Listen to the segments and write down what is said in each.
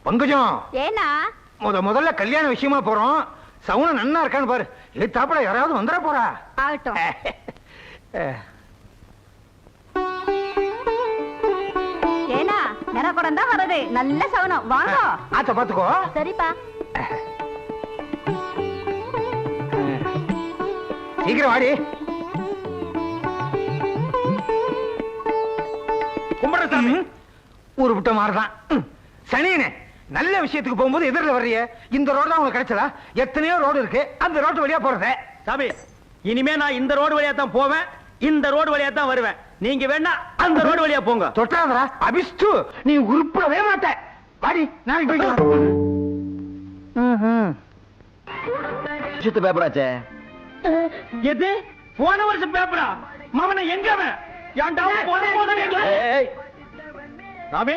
பங்கஜம், ஏனா முதல்ல கல்யாண விஷயமா போறோம். சவுன நன்னா இருக்கான்னு பாரு. தாப்பட யாராவது வந்துட போறா. ஆகட்டும். ஏனா நிறப்படம் தான் வருது. நல்ல சவுனம். வாங்க. ஆத்த பாத்துக்கோ. சரிப்பா. சீக்கிரம் வாடி. கும்பிடசாமி ஊரு விட்ட மாதிரிதான். சனியனே, நல்ல விஷயத்துக்கு போகும்போது எதிரில் வர்றிய. இந்த ரோடு தான் உங்களுக்கு கிடைச்சதா? எத்தனையோ ரோடு இருக்கு. அந்த ரோடு வழியா போறத. சாமி, இனிமே நான் இந்த ரோடு வழியா தான் போவேன், இந்த ரோடு வழியா தான் வருவேன். நீங்க வேணா அந்த ரோடு வழியா போங்க. தொட்டாதரா அபிஷ்டு, நீ உருப்படவே மாட்ட. வாடி, நாளைக்கு போய்க்கலாம். பேப்பராச்சே. எது? போன வருஷம் பேப்பரா? மாமன எங்க சாமி,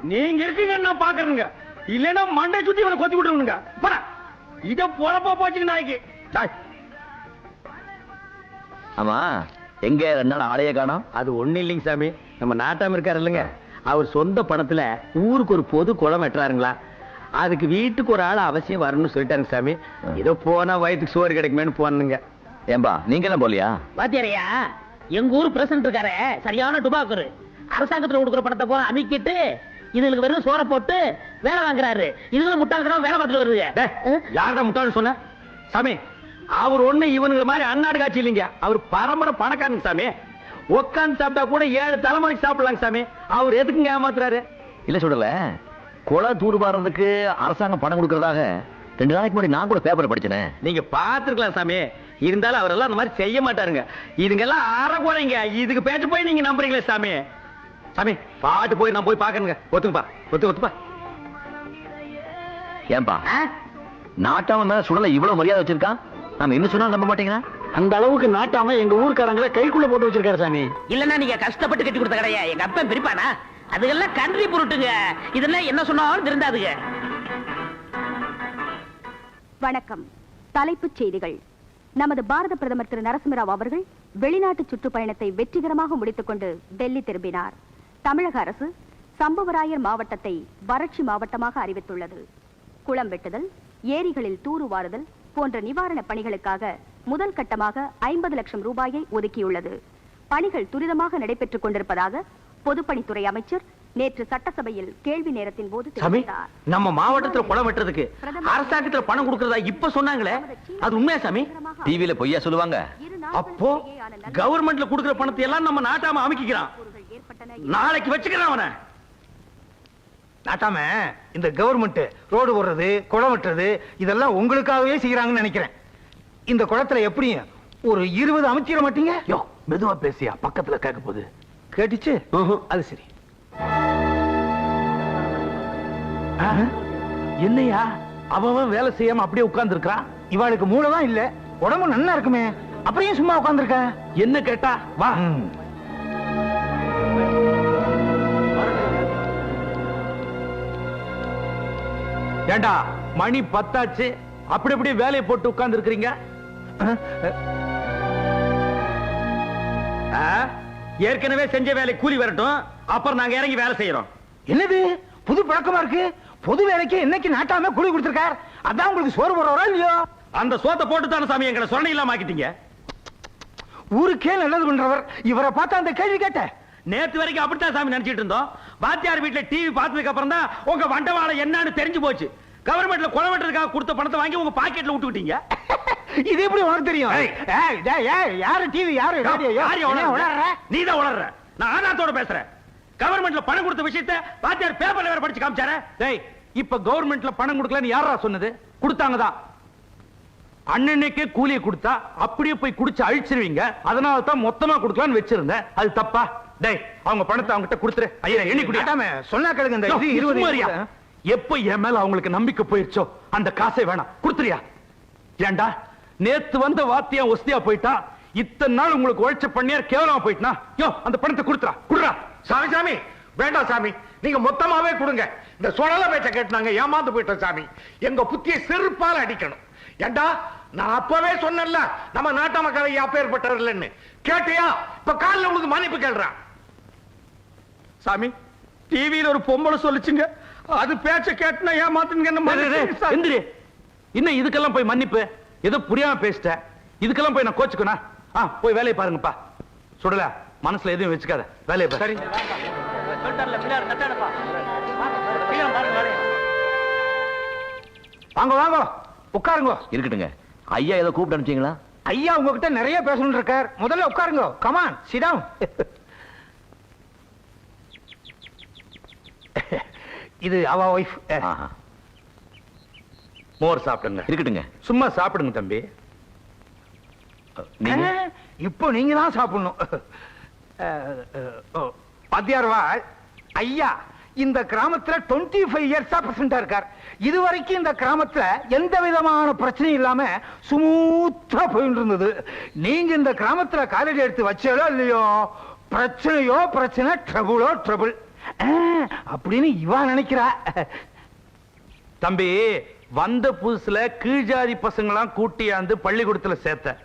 நீங்க இருக்கீங்க நான் பாக்குறேங்க. இல்லன்னா மண்டை சுத்தி இவனை கொத்தி விட்டுருங்க. இத பொழப்பா போச்சுங்க நாய்க்கு. ஆமா, எங்க 2 நாள் ஆளைய காணோம்? அது ஒண்ணு இல்லைங்க சாமி, நம்ம நாட்டாம இருக்காரு இல்லைங்க, அவர் சொந்த பணத்துல ஊருக்கு ஒரு பொது குளம் வெட்டுறாருங்களா. அதுக்கு வீட்டுக்கு ஒரு ஆள் அவசியம் வரணும்னு சொல்லிட்டாருங்க சாமி. ஏதோ போனா வயிற்றுக்கு சோறு கிடைக்குமேன்னு போனுங்க. ஏம்பா, நீங்க என்ன போலியா? பாத்தியாரையா, எங்க ஊர் பிரசிடண்ட் இருக்காரு, சரியான டுபாக்கரு. அரசாங்கத்துல கொடுக்குற பணத்தை போல அமைக்கிட்டு இதுங்களுக்கு வெறும் சோற போட்டு வேலை வாங்குறாரு. இதுல முட்டாள்தனம் வேலை பார்த்துட்டு வருது. யாரா முட்டாள்னு சொன்ன சாமி? அவர் ஒண்ணு இவனுங்க மாதிரி அன்னாடு காட்சி இல்லைங்க. அவர் பரம்பரை பணக்காரங்க சாமி. உட்காந்து சாப்பிட்டா கூட 7 தலைமுறைக்கு சாப்பிடலாங்க சாமி. அவர் எதுக்குங்க ஏமாத்துறாரு? இல்ல சொல்லல, குள தூர்வாரத்துக்கு அரசாங்கம் பணம் கொடுக்கறதாக 2 நாளைக்கு முன்னாடி நான் கூட பேப்பர் படிச்சேன். நீங்க பாத்துருக்கலாம் சாமி. இருந்தாலும் அவரெல்லாம் அந்த மாதிரி செய்ய மாட்டாருங்க. இதுங்கெல்லாம் அறகுறைங்க. இதுக்கு பேச்சு போய் நீங்க நம்புறீங்களே சாமி? சாமி, பாட்டு போய் நான் போய் பாக்கணுங்க. ஒத்துப்பா, ஒத்துப்பா. ஏன்பா, நாட்டாம மேல சுடல இவ்வளவு மரியாதை வச்சிருக்கான். நாம என்ன சொன்னாலும் நம்ப மாட்டீங்களா? அந்த அளவுக்கு நாட்டாம எங்க ஊருக்காரங்களை கைக்குள்ள போட்டு வச்சிருக்காரு சாமி. இல்லன்னா நீங்க கஷ்டப்பட்டு கட்டி கொடுத்த கடையா எங்க அப்பன் பிரிப்பானா? அதுக்கெல்லாம் கன்றி பொருட்டுங்க. இதெல்லாம் என்ன சொன்னாலும் திருந்தாதுங்க. வணக்கம். தலைப்புச் செய்திகள். நமது பாரத பிரதமர் திரு நரசிம்மராவ் அவர்கள் வெளிநாட்டு சுற்றுப்பயணத்தை வெற்றிகரமாக முடித்துக் கொண்டு டெல்லி திரும்பினார். தமிழக அரசு சம்புவராயர் மாவட்டத்தை வறட்சி மாவட்டமாக அறிவித்துள்ளது. குளம் வெட்டுதல், ஏரிகளில் தூர்வாருதல் போன்ற நிவாரணப் பணிகளுக்காக முதல் கட்டமாக 50 லட்சம் ரூபாயை ஒதுக்கியுள்ளது. பணிகள் துரிதமாக நடைபெற்றுக் கொண்டிருப்பதாக பொதுப்பணித்துறை அமைச்சர் நேற்று சட்டசபையில் கேள்வி நேரத்தின் போது தெரிவித்தார். நம்ம மாவட்டத்தில் குளம் வெட்டுறதுக்கு அரசாங்கத்துல பணம் கொடுக்கறதா இப்ப சொன்னாங்களே, அது உண்மையா சாமி? டிவில பொய்யா சொல்லுவாங்க. அப்போ கவர்மெண்ட்ல கொடுக்கிற பணத்தை எல்லாம் நம்ம நாட்டாம அமைக்கிறான். நாளைக்கு வச்சுக்கிறான் அவனை. நாட்டாம இந்த கவர்மெண்ட் ரோடு போடுறது, குளம் வெட்டுறது இதெல்லாம் உங்களுக்காகவே செய்யறாங்கன்னு நினைக்கிறேன். இந்த குளத்துல எப்படியும் ஒரு 20 அமைச்சிட மாட்டீங்க? யோ, மெதுவா பேசியா, பக்கத்துல கேட்க போகுது. கேட்டுச்சு? அது சரி. என்னையா அவன் வேலை செய்யாம அப்படியே உட்கார்ந்து இருக்கான்? இவாளுக்கு மூளைதான் இல்ல, உடம்பு நல்லா இருக்குமே, அப்புறம் சும்மா உட்கார்ந்துருக்க? என்ன கேட்டா வா. ஏண்டா, மணி 10 ஆச்சு, அப்படி அப்படியே வேலையை போட்டு உட்கார்ந்து இருக்கிறீங்க. ஏற்கனவே செஞ்ச வேலை கூலி வரட்டும், அப்புறம் நாங்க இறங்கி வேலை செய்யறோம். என்னது புது பழக்கமா இருக்கு? பொது வேலைக்கு என்னைக்கு நாட்டாம கூலி கொடுத்திருக்கார், அதான் உங்களுக்கு சோறு போடுறவரா இல்லையோ? அந்த சோத்தை போட்டு தானே சாமி எங்களை சொன்ன இல்லாம ஆக்கிட்டீங்க. ஊருக்கே நல்லது பண்றவர் இவரை பார்த்தா அந்த கேள்வி கேட்ட? நேத்து வரைக்கும் அப்படித்தான் சாமி நினைச்சிட்டு இருந்தோம். வாத்தியார் வீட்டுல டிவி பார்த்ததுக்கு அப்புறம் தான் உங்க வண்டவாளம் என்னன்னு தெரிஞ்சு போச்சு. கவர்மெண்ட்ல குளம் வெட்டுறதுக்காக கொடுத்த பணத்தை வாங்கி உங்க பாக்கெட்ல விட்டுக்கிட்டீங்க. இது எப்படி உனக்கு தெரியும்? யாரு டிவி, யாரு நீதான் உளர்ற. நான் ஆதாரத்தோட பேசுறேன். கவர்மெண்ட்ல பணம் கொடுத்த விஷயத்தை வாத்தியார் பேப்பர்ல வேற படிச்சு காமிச்சாரே. டேய், இப்ப கவர்மெண்ட்ல பணம் கொடுக்கலன்னு யாரா சொன்னது? கொடுத்தாங்கதான். அண்ணனுக்கே கூலியை கொடுத்தா அப்படியே போய் குடிச்சு அழிச்சிருவீங்க. அதனால தான் மொத்தமா கொடுக்கலாம்னு வச்சிருந்தேன். அது தப்பா? டேய், அவங்க பணத்தை அவங்க கிட்ட கொடுத்துரு. ஐயா, எண்ணி குடிக்காம சொன்னா கேளுங்க. இந்த 20 எப்ப என் மேல அவங்களுக்கு நம்பிக்கை போயிருச்சோ அந்த காசை வேணாம், கொடுத்துறியா? ஏண்டா, நேத்து வந்த வாத்தியா ஒஸ்தியா போயிட்டா, இத்தனை நாள் உங்களுக்கு உழைச்ச பண்ணியார் கேவலமா போயிட்டா. யோ, அந்த பணத்தை கொடுத்துறா, குடுறா. சாமி சாமி வேண்டாம் சாமி, நீங்க மொத்தமாவே கொடுங்க. இந்த சொடல பேச்ச கேட்டு நாங்க ஏமாந்து போயிட்டோம் சாமி. எங்க புத்தியை செருப்பால அடிக்கணும். ஏண்டா, நான் அப்பவே சொன்னேன்ல நம்ம நாட்ட மக்களை அப்பேற்பட்டவர் இல்லைன்னு. கேட்டியா? இப்ப காலில் உங்களுக்கு மன்னிப்பு கேள்றான். சாமி, டிவியில ஒரு பொம்பளை சொல்லிச்சுங்க, அது பேச்ச கேட்டுனா ஏமாத்துங்க என்ன எந்திரி. இன்னும் இதுக்கெல்லாம் போய் மன்னிப்பு? ஏதோ புரியாம பேசிட்ட, இதுக்கெல்லாம் போய் நான் கோச்சுக்கணும்? போய் வேலையை பாருங்கப்பா. சுடல, மனசுல எதுவும் வச்சுக்காத, வேலையை பாரு. சரி. வாங்க வாங்க உட்காருங்க. இருக்கட்டுங்க. ஐயா ஏதோ கூப்பிட்டு அனுப்பிச்சீங்களா? ஐயா உங்ககிட்ட நிறைய பேசணும் இருக்கார். முதல்ல உட்காருங்க. Come on sit down. இது அவ வைஃப். மோர் சாப்பிடுங்க. இருக்கட்டுங்க. சும்மா சாப்பிடுங்க தம்பி. நீங்க இப்போ நீங்க தான் சாப்பிடணும். பாத்தியார்வா ஐயா இந்த கிராமத்துல 25 இயர்ஸா பிரசிடண்டா இருக்கார். இதுவரைக்கும் இந்த கிராமத்துல எந்த விதமான பிரச்சனையும் இல்லாம ஸ்மூத்தா போயிட்டு இருந்தது. நீங்க இந்த கிராமத்துல காலடி எடுத்து வச்சாலோ இல்லையோ பிரச்சனையோ பிரச்சனை, ட்ரபுளோ ட்ரபுள் அப்படின்னு இவா நினைக்கிறா. தம்பி, வந்த புதுசுல கீழ்ஜாதி பசங்களாம் கூட்டியாந்து பள்ளிக்கூடத்துல சேர்த்த.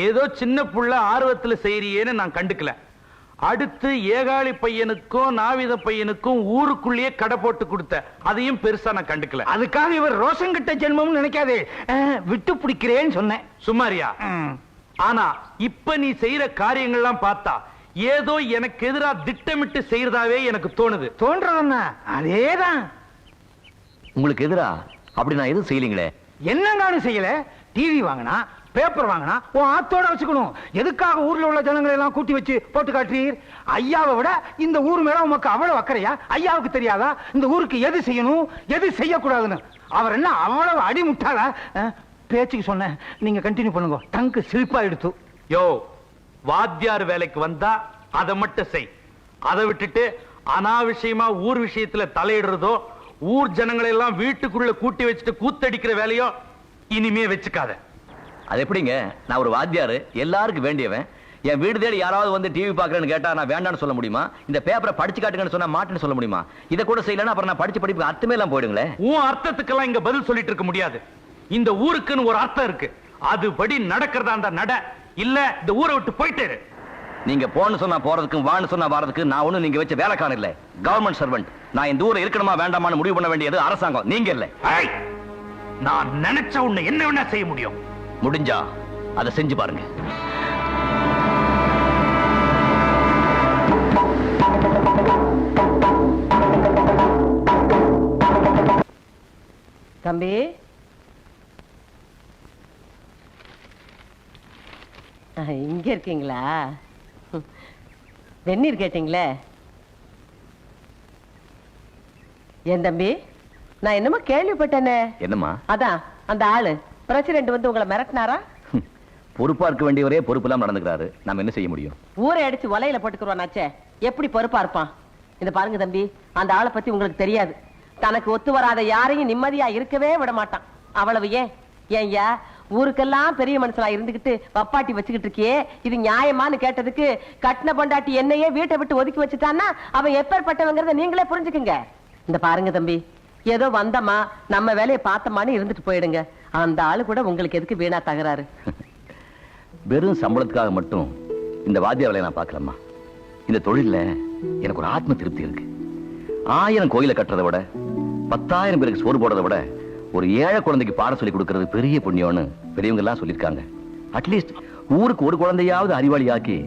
ஏதோ சின்ன புள்ள ஆர்வத்துல செய்யறியேன்னு நான் கண்டுக்கல. அடுத்து ஏகாளி பையனுக்கும் நாவித பையனுக்கும் ஊருக்குள்ளேயே கடை போட்டு கொடுத்த, அதையும் பெருசா நான் கண்டுக்கல. அதுக்காக இவர் ரோஷங்கிட்ட ஜென்மம் நினைக்காதே, விட்டு பிடிக்கிறேன்னு சொன்னேன். சுமாரியா? ஆனா இப்ப நீ செய்யற காரியங்கள்லாம் பார்த்தா ஏதோ எனக்கு எதிரா திட்டமிட்டு செய்யறதாவே எனக்கு தோணுது. தோன்றதுன்னா அதேதான். உங்களுக்கு எதிரா அப்படி நான் எதுவும் செய்யலீங்களே. என்ன நானும் செய்யல. டிவி வாங்கினா, பேப்பர் வாங்கினா உன் ஆத்தோட வச்சுக்கணும். எதுக்காக ஊர்ல உள்ள ஜனங்களை எல்லாம் கூட்டி வச்சு போட்டு காட்டுறீர்? ஐயாவை விட இந்த ஊர் மேல உமக்கு அவ்வளவு அக்கறையா? ஐயாவுக்கு தெரியாதா இந்த ஊருக்கு எது செய்யணும் எது செய்யக்கூடாதுன்னு? அவர் என்ன அவ்வளவு அடி முட்டாளா? பேச்சுக்கு சொன்ன, நீங்க கண்டினியூ பண்ணுங்க. டங்கு சிரிப்பா எடுத்து. யோ, வாத்தியார் வேலைக்கு வந்தா அதை மட்டும் செய். அதை விட்டுட்டு அனாவசியமா ஊர் விஷயத்துல தலையிடுறதோ, ஊர் ஜனங்களை எல்லாம் வீட்டுக்குள்ள கூட்டி வச்சுட்டு கூத்தடிக்கிற வேலையோ இனிமே வச்சுக்காத. அது எப்படிங்க? நான் ஒரு வாத்தியாரு, எல்லாருக்கும் வேண்டியவன். என் வீடு தேடி யாராவது வந்து டிவி பாக்குறேன்னு கேட்டா நான் வேண்டான்னு சொல்ல முடியுமா? இந்த பேப்பரை படிச்சு காட்டுங்கன்னு சொன்னா மாட்டேன்னு சொல்ல முடியுமா? இதை கூட செய்யலன்னா அப்புறம் நான் படிச்சு படிப்புக்கு அர்த்தமே எல்லாம் போயிடுங்களே. உன் அர்த்தத்துக்கெல்லாம் இங்க பதில் சொல்லிட்டு இருக்க முடியாது. இந்த ஊருக்குன்னு ஒரு அர்த்தம் இருக்கு. அதுபடி நடக்கிறதா அந்த நட, இல்ல இந்த ஊரை விட்டு போயிட்டு. நீங்க போன்னு சொன்னா போறதுக்கும் வான்னு சொன்னா வரதுக்கு நான் ஒண்ணு நீங்க வச்ச வேலைக்காரன் இல்ல, கவர்மெண்ட் சர்வெண்ட். நான் இந்த ஊரை இருக்கணுமா வேண்டாமான்னு முடிவு பண்ண வேண்டியது அரசாங்கம், நீங்க இல்ல. நான் நினைச்ச உன்னை என்ன வேணா செய்ய முடியும். முடிஞ்சா அதை செஞ்சு பாருங்க. தம்பி, இங்க இருக்கீங்களா? வெந்நீர் கேட்டீங்களே. என் தம்பி, நான் என்னமோ கேள்விப்பட்டேனே. என்னம்மா? அதான் அந்த ஆளு பிரசிடென்ட் வந்து உங்களை மிரட்டினாரா? பொறுப்பா இருக்க வேண்டியவரே பொறுப்பு எல்லாம் நடந்துக்கிறாரு, நாம என்ன செய்ய முடியும்? ஊரை அடிச்சு வலையில போட்டுக்கிறோம்னாச்சே, எப்படி பொறுப்பா இருப்பான்? இந்த பாருங்க தம்பி, அந்த ஆளை பத்தி உங்களுக்கு தெரியாது. தனக்கு ஒத்து வராத யாரையும் நிம்மதியா இருக்கவே விட மாட்டான். அவ்வளவு ஏன் ஏன்யா ஊருக்கெல்லாம் பெரிய மனுஷனா இருந்துகிட்டு வப்பாட்டி வச்சுக்கிட்டு இருக்கியே, இது நியாயமான்னு கேட்டதுக்கு கட்டின பொண்டாட்டி என்னையே வீட்டை விட்டு ஒதுக்கி வச்சுட்டான்னா அவன் எப்பேற்பட்டவங்கிறத நீங்களே புரிஞ்சுக்குங்க. இந்த பாருங்க தம்பி, ஏதோ வந்தமா நம்ம வேலையை பார்த்தமான்னு இருந்துட்டு போயிடுங்க. அந்த ஆளு கூட உங்களுக்கு எதுக்கு வீணா தகராறு? வெறும் சம்பளத்துக்காக மட்டும் இந்த வாத்திய வேலையை நான் பார்க்கலாமா? இந்த தொழில எனக்கு ஒரு ஆத்ம திருப்தி இருக்கு. 1000 கோயிலை கட்டுறதை விட 10,000 பேருக்கு சோறு போடுறதை விட ஒரு ஏழை குழந்தைக்கு பாடம் சொல்லி கொடுக்கறது பெரிய புண்ணியம்னு பெரியவங்க எல்லாம் சொல்லியிருக்காங்க. அட்லீஸ்ட் ஊருக்கு ஒரு குழந்தையாவது அறிவாளி ஆக்கி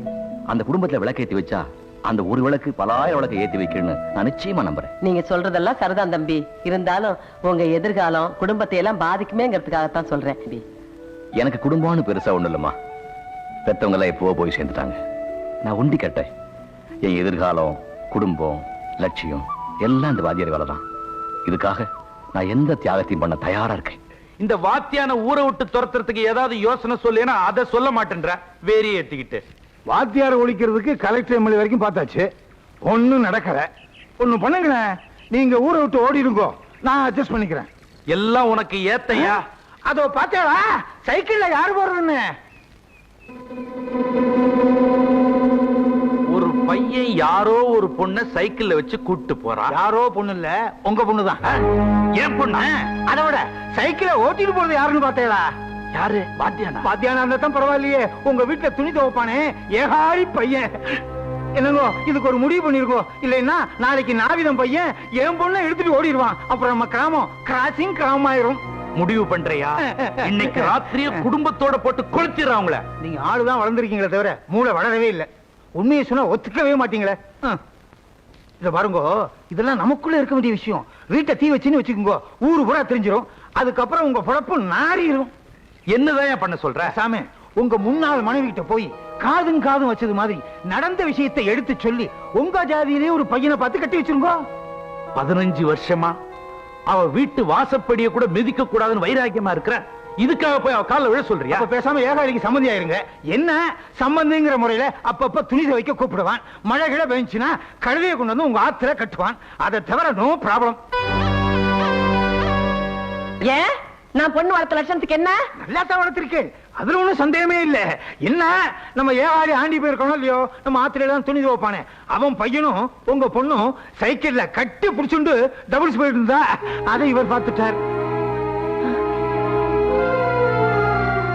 அந்த குடும்பத்துல விளக்கேத்தி வச்சா அந்த ஒரு விளக்கு 10,000 விளக்கு ஏத்தி வைக்கணும்னு நான் நிச்சயமா நம்புறேன். நீங்க சொல்றதெல்லாம் சரிதான் தம்பி. இருந்தாலும் உங்க எதிர்காலம் குடும்பத்தை எல்லாம் பாதிக்குமேங்கிறதுக்காகத்தான் சொல்றேன். எனக்கு குடும்பம்னு பெருசா ஒண்ணு இல்லம்மா. பெத்தவங்க எல்லாம் எப்போ போய் சேர்ந்துட்டாங்க. நான் உண்டி கேட்டேன். என் எதிர்காலம், குடும்பம், லட்சியம் எல்லாம் இந்த வாத்தியார் வேலை தான். இதுக்காக நான் எந்த தியாகத்தையும் பண்ண தயாரா இருக்கேன். இந்த வாத்தியான ஊரை விட்டு துரத்துறதுக்கு ஏதாவது யோசனை சொல்லேன்னா அதை சொல்ல மாட்டேன்ற வேறே ஏத்திக்கிட்டு. வாத்தியார் ஒழிக்கிறதுக்கு கலெக்டர் எம்எல்ஏ வரைக்கும் பார்த்தாச்சு, ஒன்னும் நடக்கல. ஒண்ணு பண்ணுங்களேன், நீங்க ஊரை விட்டு ஓடிடுங்கோ, நான் அட்ஜஸ்ட் பண்ணிக்கிறேன். எல்லாம் உனக்கு ஏத்தையா? அதோ பாத்தியாளா சைக்கிள்ல யாரு போறதுன்னு? ஒரு பையன் யாரோ ஒரு பொண்ணை சைக்கிள்ல வச்சு கூட்டு போறான். யாரோ பொண்ணு இல்ல, உங்க பொண்ணுதான். ஏன் பொண்ணு? அதோட சைக்கிள ஓட்டிட்டு போறது யாருன்னு பாத்தீங்களா? யாரு? வாத்தியானா? வாத்தியானா இருந்தா தான் பரவாயில்லையே. உங்க வீட்டுல துணி துவைப்பானே ஏகாரி பையன். என்னங்கோ இதுக்கு ஒரு முடிவு பண்ணிருக்கோம். இல்லைன்னா நாளைக்கு நாவிதம் பையன் என் பொண்ணை எடுத்துட்டு ஓடிடுவான். அப்புறம் நம்ம கிராமம் கிராசிங் கிராமம் ஆயிரும். முடிவு பண்றியா? இன்னைக்கு ராத்திரியே குடும்பத்தோட போட்டு கொளுத்திடுறாங்கள. நீங்க ஆளுதான் வளர்ந்துருக்கீங்களே தவிர மூளை வளரவே இல்லை. உண்மையை சொன்னா ஒத்துக்கவே மாட்டீங்களே. இத பாருங்க, இதெல்லாம் நமக்குள்ள இருக்க வேண்டிய விஷயம். வீட்டை தீ வச்சுன்னு வச்சுக்கோங்க, ஊரு பூரா தெரிஞ்சிடும். அதுக்கப்புறம் உங்க பொழப்பு நாரிடும். என்னதான் பண்ண சொல்ற? சாமி, உங்க முன்னாள் மனைவி கிட்ட போய் காதும் காதும் வச்சது மாதிரி நடந்த விஷயத்தை எடுத்து சொல்லி உங்க ஜாதியிலே ஒரு பையனை பார்த்து கட்டி வச்சிருங்க. 15 வருஷமா அவ வீட்டு வாசப்படிய கூட மிதிக்க கூடாதுன்னு வைராக்கியமா இருக்கிற, இதுக்காக போய் அவ கால விழ சொல்றியா? அப்ப பேசாம ஏகாலிக்கு சம்மந்தி ஆயிருங்க. என்ன சம்பந்திங்கிற முறையில அப்பப்ப துணி துவைக்க கூப்பிடுவான். மழை கிழ பெஞ்சுன்னா கழுதையை கொண்டு வந்து உங்க ஆத்துல கட்டுவான். அதை தவிர நோ ப்ராப்ளம். ஏன் நான் பொண்ணு வளர்த்த லட்சணத்துக்கு என்ன? நல்லா தான் வளர்த்திருக்கேன், அதுல ஒண்ணும் சந்தேகமே இல்ல. என்ன நம்ம ஏகாலி ஆண்டி போயிருக்கணும் இல்லையோ, நம்ம ஆத்துல தான் துணி துவைப்பானே அவன் பையனும் உங்க பொண்ணும் சைக்கிள்ல கட்டி புடிச்சுண்டு டபுள்ஸ் போயிட்டு இருந்தா அதை இவர் பார்த்துட்டார்.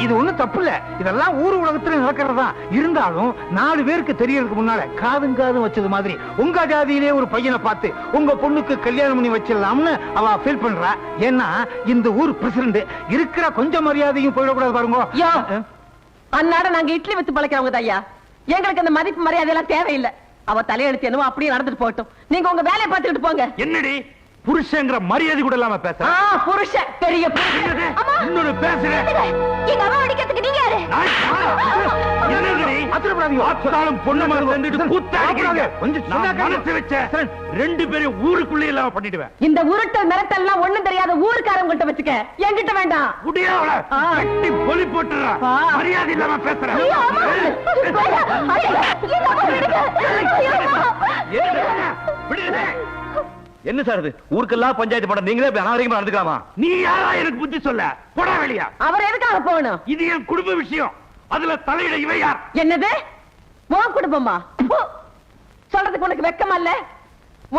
இது ஒண்ணும் தப்பு இல்ல. இதெல்லாம் ஊர் உலகத்துல நடக்கிறதா. இருந்தாலும் 4 பேருக்கு தெரியறதுக்கு முன்னால காதும் காதும் வச்சது மாதிரி உங்க ஜாதியிலே ஒரு பையனை பார்த்து உங்க பொண்ணுக்கு கல்யாணம் பண்ணி வச்சிடலாம்னு அவ ஃபீல் பண்றா. ஏன்னா இந்த ஊர் பிரசிடண்ட் இருக்கிற கொஞ்சம் மரியாதையும் போயிடக்கூடாது பாருங்க. அன்னாட நாங்க இட்லி வித்து பழைக்கிறவங்க ஐயா. எங்களுக்கு அந்த மதிப்பு மரியாதை எல்லாம் தேவையில்லை. அவ தலையெழுத்து என்னவோ அப்படியே நடந்துட்டு போகட்டும். நீங்க உங்க வேலையை பார்த்துக்கிட்டு போங்க. என்னடி புருஷங்கிற மரியாதை கூட இல்லாம பேசுற? புருஷன் பெரிய இன்னொரு பேசுறேன். எங்க அம்மா அடிக்கிறதுக்கு நீங்க யாரு? பொண்ணு ரெண்டு பேரும் ஊருக்குள்ளே இல்லாம பண்ணிடுவேன். இந்த உருட்டல் மிரட்டல்லாம் ஒண்ணும் தெரியாத ஊருக்காரங்கிட்ட வச்சுக்க, என்கிட்ட வேண்டாம். பொலி போட்டுறா, மரியாதை இல்லாம பேசுறேன். என்ன சார் இது? ஊருக்கெல்லாம் பஞ்சாயத்து பண்ண நீங்களே அனாவரிகமா நடந்துக்கலாமா? நீ யாரா எனக்கு புத்தி சொல்ல? போடா வெளியா. அவர் எதுக்காக போகணும்? இது என் குடும்ப விஷயம். அதுல தலையிட இவ யார்? என்னது உன் குடும்பமா? சொல்றதுக்கு உனக்கு வெக்கமா இல்ல?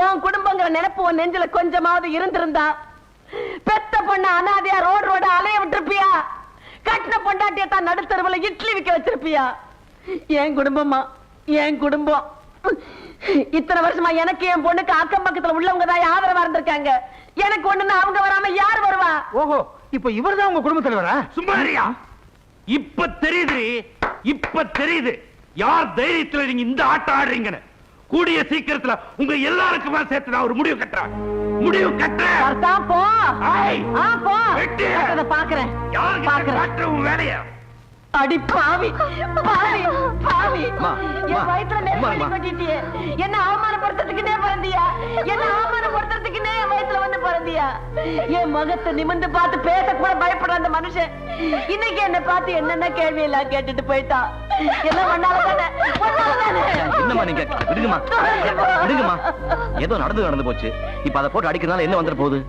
உன் குடும்பங்கிற நினைப்பு உன் நெஞ்சில கொஞ்சமாவது இருந்திருந்தா பெத்த பொண்ண அனாதையா ரோட அலைய விட்டுருப்பியா? கட்டின பொண்டாட்டிய தான் நடுத்தருவுல இட்லி விக்க வச்சிருப்பியா? என் குடும்பமா? என் குடும்பம் இத்தனை வருஷமா எனக்கு என் பொண்ணுக்கு அக்கம் பக்கத்துல உள்ளவங்க தான் ஆதரவா இருந்திருக்காங்க. எனக்கு ஒண்ணுன்னு அவங்க வராம யார் வருவா? ஓஹோ, இப்ப இவர்தான் உங்க குடும்ப தலைவரா? சும்மாரியா? இப்ப தெரியுது, இப்ப தெரியுது யார் தைரியத்துல நீங்க இந்த ஆட்டம் ஆடுறீங்கன்னு. கூடிய சீக்கிரத்துல உங்க எல்லாருக்குமா சேர்த்து நான் ஒரு முடிவு கட்டுறேன். முடிவு கட்டுறேன். போ போ, பாக்குறேன் யாருக்கு உன் வேலையா? அடி பாவி பாவி பாவி, என் வயித்துல நெருப்படி கொட்டிட்டியே. என்ன அவமானப்படுத்துறதுக்குன்னே பிறந்தியா? என்ன அவமானப்படுத்துறதுக்குன்னே என் வயித்துல வந்து பிறந்தியா? என் முகத்தை நிமிர்ந்து பார்த்து பேச கூட பயப்படுற அந்த மனுஷன் இன்னைக்கு என்ன பார்த்து என்னென்ன கேள்வி எல்லாம் கேட்டுட்டு போயிட்டான். எல்லாம் ஒன்னாலதானே? என்னம்மா நீங்க? விடுங்கம்மா, விடுங்கம்மா. ஏதோ நடந்து போச்சு. இப்ப அதை போட்டு அடிக்கிறதுனால என்ன வந்துட போகுது?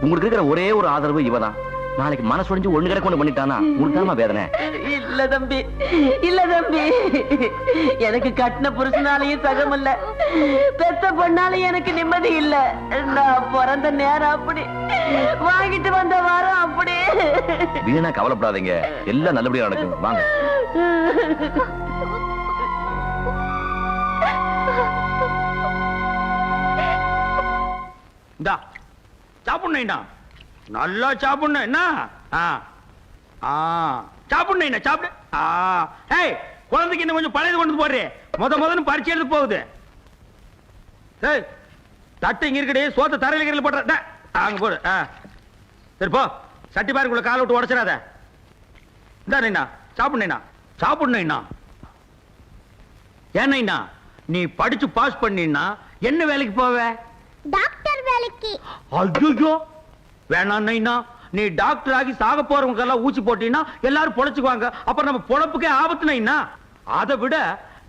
உங்களுக்கு இருக்கிற ஒரே ஒரு ஆதரவு இவதான். நாளைக்கு மனசு ஒடிஞ்சு ஒண்ணு கிடக்க கொண்டு பண்ணிட்டானா உனக்கு வேதனை? இல்ல தம்பி, இல்ல தம்பி. எனக்கு கட்டின புருஷனாலையும் சகம் இல்ல, பெத்த பொண்ணாலையும் எனக்கு நிம்மதி இல்ல. நான் பிறந்த நேரம் அப்படி, வாங்கிட்டு வந்த வாரம் அப்படி. வீணா கவலைப்படாதீங்க, எல்லாம் நல்லபடியா நடக்கும். வாங்க. இந்தா சாப்பிடணும், நல்லா சாப்பிடணும். என்ன சாப்பிடணும், சாப்பிடு. ஏய், குழந்தைக்கு இன்னும் கொஞ்சம் பழையது கொண்டு போடுறே. முதன்னு பரிச்சு எடுத்து போகுது. ஏய், தட்டு இங்க இருக்கடி, சோத்த தரையில கரையில் போடுற. அங்க போடு. சரி போ, சட்டி பாருக்குள்ள காலை விட்டு உடச்சிடாத. இந்த நைனா சாப்பிடணும், சாப்பிடணும். ஏன்னா நீ படிச்சு பாஸ் பண்ணினா என்ன வேலைக்கு போவ? டாக்டர் வேலைக்கு. ஐயோ வேணாம் நைனா, நீ டாக்டர் ஆகி சாக போறவங்க எல்லாம் ஊசி போட்டீங்கன்னா எல்லாரும் பொழைச்சுக்குவாங்க. அப்புறம் நம்ம பொழப்புக்கே ஆபத்து நைனா. அதை விட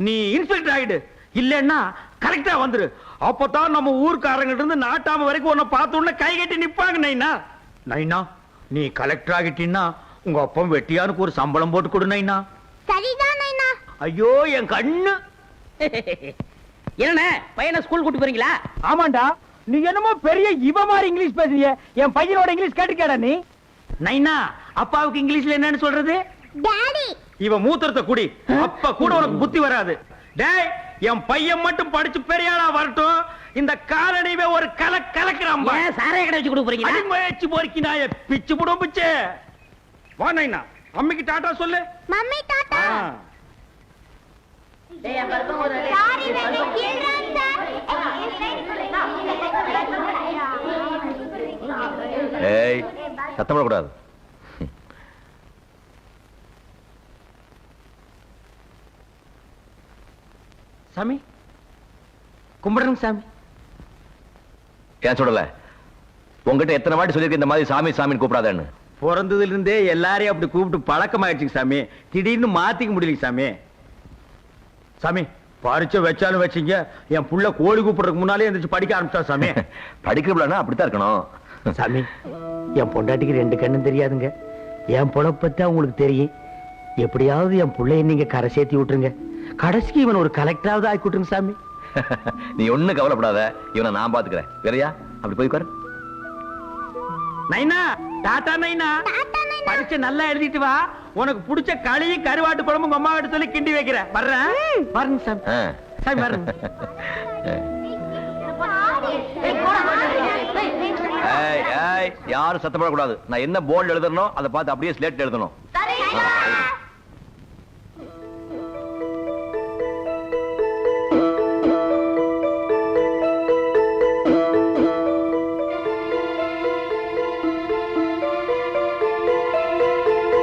நீ இன்ஸ்பெக்டர் ஆயிடு, இல்லன்னா கரெக்டா வந்துரு. அப்பதான் நம்ம ஊர்க்காரங்க இருந்து நாட்டாம வரைக்கும் உன்னை பார்த்த உடனே கை கட்டி நிப்பாங்க நைனா. நைனா, நீ கலெக்டர் ஆகிட்டீன்னா உங்க அப்பா வெட்டியானுக்கு ஒரு சம்பளம் போட்டு கொடு நைனா. சரிதான் நைனா. ஐயோ என் கண்ணு. என்ன பையனை ஸ்கூல் கூட்டி போறீங்களா? ஆமாண்டா, நீ என்னமோ பெரிய இவ மாதிரி இங்கிலீஷ் பேசுறிய. என் பையனோட இங்கிலீஷ் கேட்டுக்கடா நீ. நைனா, அப்பாவுக்கு இங்கிலீஷ்ல என்னன்னு சொல்றது? டாடி. இவ மூத்திரத்தை குடி, அப்ப கூட உனக்கு புத்தி வராது. டேய், என் பையன் மட்டும் படிச்சு பெரியாளா வரட்டும், இந்த காலனிவே ஒரு கலக்கிறான். ஏன் சாராய கடை வச்சு கொடுக்க போறீங்களா? முயற்சி போறீங்க நாய பிச்சு போடும் பிச்சு. வா நைனா, அம்மிக்கு டாடா சொல்லு. Mummy ta ta. சாரி வேணே கீழறான் சார். ஏய், சத்தம் போடக்கூடாது. சாமி கும்பிடுறேங்க சாமி. ஏன் சொல்லல? உங்ககிட்ட எத்தனை வாட்டி சொல்லியிருக்க இந்த மாதிரி சாமி சாமின்னு கூப்பிடாதேன்னு? பிறந்ததுல இருந்தே எல்லாரையும் அப்படி கூப்பிட்டு பழக்கமாயிடுச்சுங்க சாமி. திடீர்னு மாத்திக்க முடியலைங்க சாமி. சாமி பரிச்சை வச்சாலும் வச்சீங்க, என் புள்ள கோழி கூப்பிடுறதுக்கு முன்னாலே எந்திரிச்சு படிக்க ஆரம்பிச்சா சாமி. படிக்கிறப்பலன்னா அப்படித்தான் இருக்கணும். சாமி, என் பொண்டாட்டிக்கு 2 கண்ணும் தெரியாதுங்க. என் பொழப்பத்தை உங்களுக்கு தெரியும். எப்படியாவது என் பிள்ளைய நீங்க கரை சேர்த்தி விட்டுருங்க. கடைசிக்கு இவன் ஒரு கலெக்டராவது ஆக்கி விட்டுருங்க சாமி. நீ ஒண்ணும் கவலைப்படாத, இவனை நான் பாத்துக்கிறேன். வேறையா அப்படி போய் உட்காரு. நைனா டாடா நைனா. பரிச்சை நல்லா எழுதிட்டு வா. உனக்கு பிடிச்ச களியும் கருவாட்டு குழம்பு உங்க அம்மா கிட்ட சொல்லி கிண்டி வைக்கிறேன். வர்றேன். பாருங்க சாமி. சாமி பாருங்க. யாரும் சத்தம் போடக்கூடாது. நான் என்ன போர்டு எழுதணும் அதை பார்த்து அப்படியே ஸ்லேட் எழுதணும்.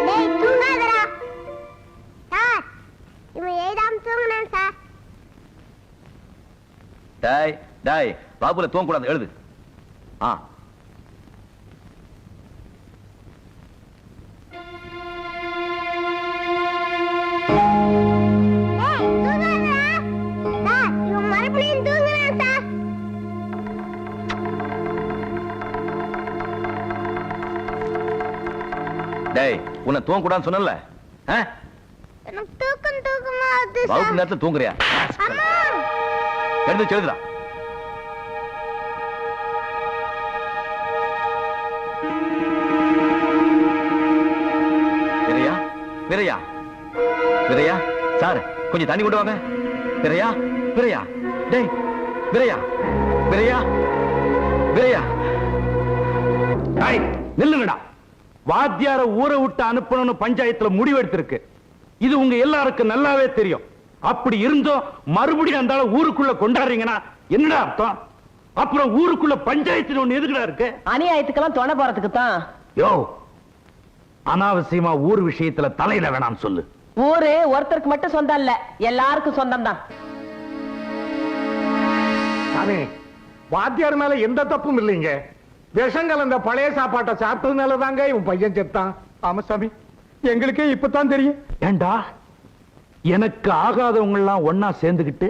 டேய் தூங்காதடா. சார் இவன் ஏதாம் தூங்குறான் சார். டாய் டாய், பாபுல தூங்க கூடாது, எழுது. டேய் தூங்காதடா. சார் இவன் மறுபடியும் தூங்குறான் சார். டேய், உன்னை தூங்க கூடாதுன்னு சொன்னல? எனக்கு தூக்கமா வருது வகுப்பு சார். நேரத்துல தூங்குறியா? அம்மா எழுந்து எழுதுடா. வீரையா வீரையா வீரையா, சார் கொஞ்சம் தண்ணி கொண்டு வாங்க. வீரையா வீரையா, டேய் வீரையா வீரையா வீரையா. டேய் நில்லுங்கடா. வாத்தியார ஊரை விட்டு அனுப்பணும்னு பஞ்சாயத்துல முடிவெடுத்திருக்கு. இது உங்க எல்லாருக்கும் நல்லாவே தெரியும். அப்படி இருந்தும் மறுபடியும் அந்த ஊருக்குள்ள கொண்டாடுறீங்கன்னா என்னடா அர்த்தம்? அப்புறம் ஊருக்குள்ள பஞ்சாயத்து ஒண்ணு எதுக்குடா இருக்கு? அநியாயத்துக்கெல்லாம் துணை போறதுக்கு தான். யோ, அனாவசியமா ஊர் விஷயத்துல தலையில வேணாம் சொல்லு. ஊரு ஒருத்தருக்கு மட்டும் சொந்தம் இல்ல, எல்லாருக்கும் சொந்தம் தான். சாமி, வாத்தியார் மேல எந்த தப்பும் இல்லைங்க. விஷம் கலந்த பழைய சாப்பாட்டை சாப்பிட்டதுனால தாங்க இவன் பையன் செத்தான். ஆமா சாமி, எங்களுக்கே இப்பதான் தெரியும். ஏண்டா, எனக்கு ஆகாதவங்க எல்லாம் ஒன்னா சேர்ந்துகிட்டு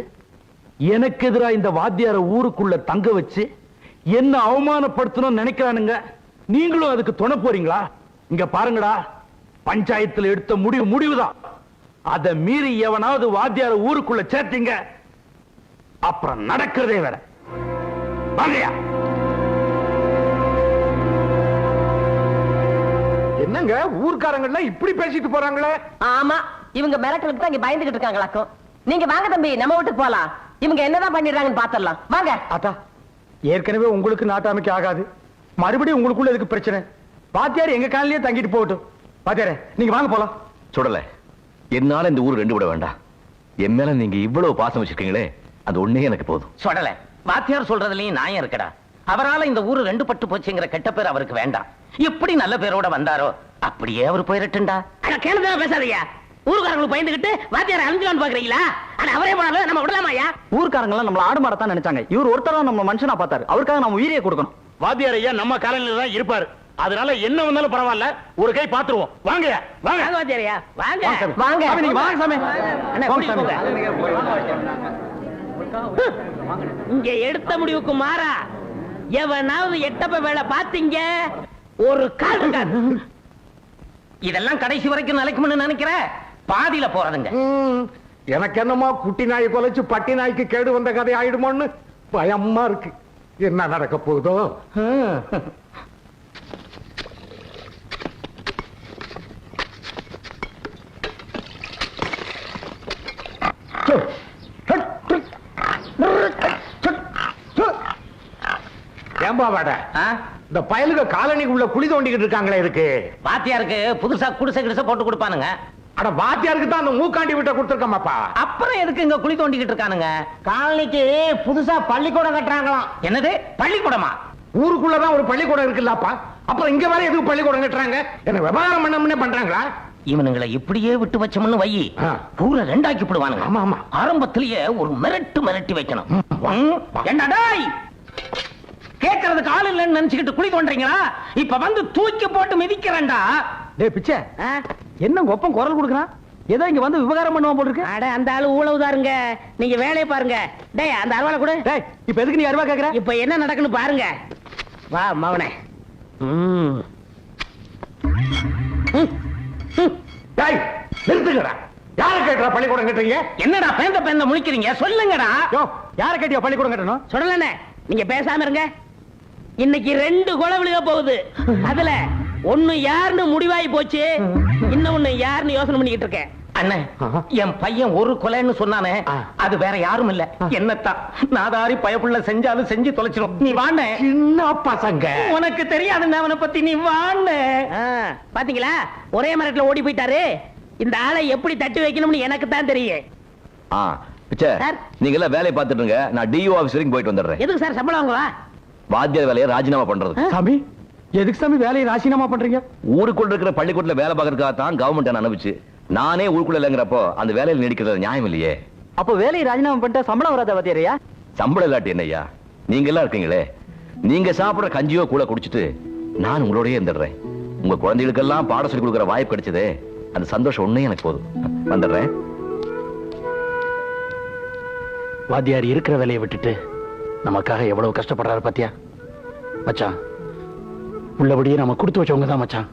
எனக்கு எதிரா இந்த வாத்தியார ஊருக்குள்ள தங்க வச்சு என்ன அவமானப்படுத்தணும்னு நினைக்கிறானுங்க. நீங்களும் அதுக்கு துணை போறீங்களா? இங்க பாருங்கடா, பஞ்சாயத்துல எடுத்த முடிவுதான். அதை மீறி எவனாவது வாத்தியார ஊருக்குள்ள சேர்த்தீங்க, அப்புறம் நடக்கிறதே வேற. வாங்கயா. என்னங்க ஊர்க்காரங்க இப்படி பேசிட்டு போறாங்களே? ஆமா, இவங்க மிரட்டலுக்கு தான் இங்க பயந்துகிட்டு இருக்காங்களாக்கும். நீங்க வாங்க தம்பி, நம்ம வீட்டுக்கு போலாம். இவங்க என்னதான் பண்ணிடுறாங்கன்னு பாத்திரலாம் வாங்க. அத்தா, ஏற்கனவே உங்களுக்கு நாட்டாமைக்கு ஆகாது, மறுபடியும் உங்களுக்குள்ள எதுக்கு பிரச்சனை? வாத்தியார் எங்க காலையிலேயே தங்கிட்டு போகட்டும். வாத்தியாரே, நீங்க வாங்க போலாம். சுடல, என்னால இந்த ஊர் 2 விட வேண்டாம். என் மேல நீங்க இவ்வளவு பாசம் வச்சிருக்கீங்களே, அது ஒண்ணே எனக்கு போதும். சொல்லல, வாத்தியார் சொல்றதுலயும் நியாயம் இருக்கடா. அவரால இந்த ஊரு 2 பட்டு போச்சுங்கிற கெட்ட பேர் அவருக்கு வேண்டாம். எப்படி நல்ல பேரோட வந்தாரோ அப்படியே அவர் போயிரட்டுண்டா. கேளுங்க, பேசாதீங்க. ஊர்காரங்களுக்கு பயந்துகிட்டு வாத்தியார் அழிஞ்சுலான்னு பாக்குறீங்களா? ஆனா அவரே போனாலும் நம்ம விடலாமாயா? ஊர்க்காரங்க எல்லாம் நம்மள ஆடு மாடத்தான் நினைச்சாங்க. இவர் ஒருத்தரா நம்ம மனுஷனா பார்த்தாரு. அவருக்காக நம்ம உயிரியை கொடுக்கணும். வாத்தியார் ஐயா நம்ம காலனில தான் இருப்பாரு. அதனால என்ன வந்தாலும் பரவாயில்ல, ஒரு கை பாத்துருவோம். வாங்க வாங்க. வாங்க வாத்தியாரையா, வாங்க வாங்க. சாமி, நீங்க வாங்க சாமி. அண்ணா, வாங்க கூட்டிட்டு சாமி. போங்க. இங்க எடுத்த முடிவுக்கு மாறா எவனாவது எட்டப்ப வேலை பாத்தீங்க, ஒரு கால் இருக்காது. இதெல்லாம் கடைசி வரைக்கும் நிலைக்கும்னு நினைக்கிற? பாதியில போறதுங்க. எனக்கு என்னமோ குட்டி நாய் கொலைச்சு பட்டி நாய்க்கு கேடு வந்த கதை ஆயிடுமோன்னு பயமா இருக்கு. என்ன நடக்க போகுதோ? ஏம்பாவாட இந்த பயலுக காலனிக்குள்ள குழி தோண்டிக்கிட்டு இருக்காங்களே இருக்கு. வாத்தியாருக்கு புதுசா குடிசை கிடிசை போட்டு கொடுப்பானுங்க. அட வாத்தியாருக்கு தான் அந்த மூக்காண்டி விட்ட கொடுத்துருக்கமாப்பா. அப்புறம் எதுக்கு இங்க குழி தோண்டிக்கிட்டு இருக்கானுங்க? காலனிக்கு புதுசா பள்ளிக்கூடம் கட்டுறாங்களாம். என்னது பள்ளிக்கூடமா? ஊருக்குள்ளதான் ஒரு பள்ளிக்கூடம் இருக்குல்லப்பா, அப்புறம் இங்க வர எதுக்கு பள்ளிக்கூடம் கட்டுறாங்க? என்ன விவகாரம் பண்ண பண்றாங்களா? இவனுங்களை இப்படியே விட்டு வச்சோம்னு வை, பூரா ரெண்டாக்கி போடுவானுங்க. ஆமா ஆமா, ஆரம்பத்திலேயே ஒரு மிரட்டி வைக்கணும். என்ன டேய், கேட்கறதுக்கு ஆள் இல்லைன்னு நினைச்சுக்கிட்டு குழி தோன்றீங்களா? இப்ப வந்து தூக்கி போட்டு மிதிக்கிறேன்டா. டேய் பிச்சை, என்ன ஒப்பம் குரல் கொடுக்கறான்? ஏதோ இங்க வந்து விவகாரம் பண்ணுவான் போல இருக்கு. அட அந்த ஆளு ஊழவுதாருங்க, நீங்க வேலையை பாருங்க. டேய் அந்த அருவாளை கூட. டேய் இப்ப எதுக்கு நீ அருவா கேக்குற? இப்ப என்ன நடக்குன்னு பாருங்க. வா மவனே. டேய் நிறுத்துங்கடா. யாரை கேட்டா பள்ளிக்கூடம் கட்டுறீங்க? என்னடா பேந்த முழிக்கிறீங்க? சொல்லுங்கடா. யோ, யார கேட்டியா பள்ளிக்கூடம் கட்டணும்? சொல்லலனே, நீங்க பேசாம இருங்க. இன்னைக்கு 2 கொலை விழுக போகுது. அதுல ஒண்ணு யாருன்னு முடிவாகி போச்சு, இன்னொன்னு யாருன்னு யோசனை பண்ணிக்கிட்டு இருக்கேன். அண்ணே, என் பையன் ஒரு கொலைன்னு சொன்னானே, அது வேற யாரும் இல்ல, என்னத்தான். நாதாரி பயப்புள்ள செஞ்சாலும் செஞ்சு தொலைச்சிடும். நீ வாண்ணே. சின்ன பசங்க, உனக்கு தெரியாதுன்னு அவனை பத்தி, நீ வாண்ணே. பாத்தீங்களா, ஒரே மரத்துல ஓடி போயிட்டாரு. இந்த ஆளை எப்படி தட்டி வைக்கணும்னு எனக்கு தான் தெரியும். பிச்சை, சார். நீங்க எல்லாம் வேலையை பார்த்துட்டு இருங்க, நான் டிஓ ஆபீஸ் வரைக்கும் போயிட்டு வந்துடுறேன். எதுக்கு சார் சம்பளம் வாங்குவா? வாத்தியார் வேலையை ராஜினாமா பண்றது. சாமி, எதுக்கு சாமி வேலையை ராஜினாமா பண்றீங்க? ஊருக்குள்ள இருக்கிற பள்ளிக்கூடத்துல வேலை பார்க்கறதுக்காக தான் கவர்மெண்ட் என்ன அனுப்பிச்சு. நானே ஊருக்குள்ள இல்லங்கிறப்போ அந்த வேலையில் நீடிக்கிறது நியாயம் இல்லையே. அப்ப வேலையை ராஜினாமா பண்ணிட்டா சம்பளம் வராத வாத்தியாரையா? சம்பளம் இல்லாட்டி என்னய்யா, நீங்க எல்லாம் இருக்கீங்களே, நீங்க சாப்பிடுற கஞ்சியோ கூட குடிச்சிட்டு நான் உங்களோடய இருந்துடுறேன். உங்க குழந்தைகளுக்கெல்லாம் பாடம் சொல்லி கொடுக்குற வாய்ப்பு கிடைச்சதே, அந்த சந்தோஷம் ஒண்ணே எனக்கு போதும். வந்துடுறேன். வாத்தியார் இருக்கிற வேலையை விட்டுட்டு நமக்காக எவ்வளவு கஷ்டப்படுறாரு பாத்தியா? மச்சான், உள்ளபடியே நம்ம கொடுத்து வச்சவங்க தான் மச்சான்.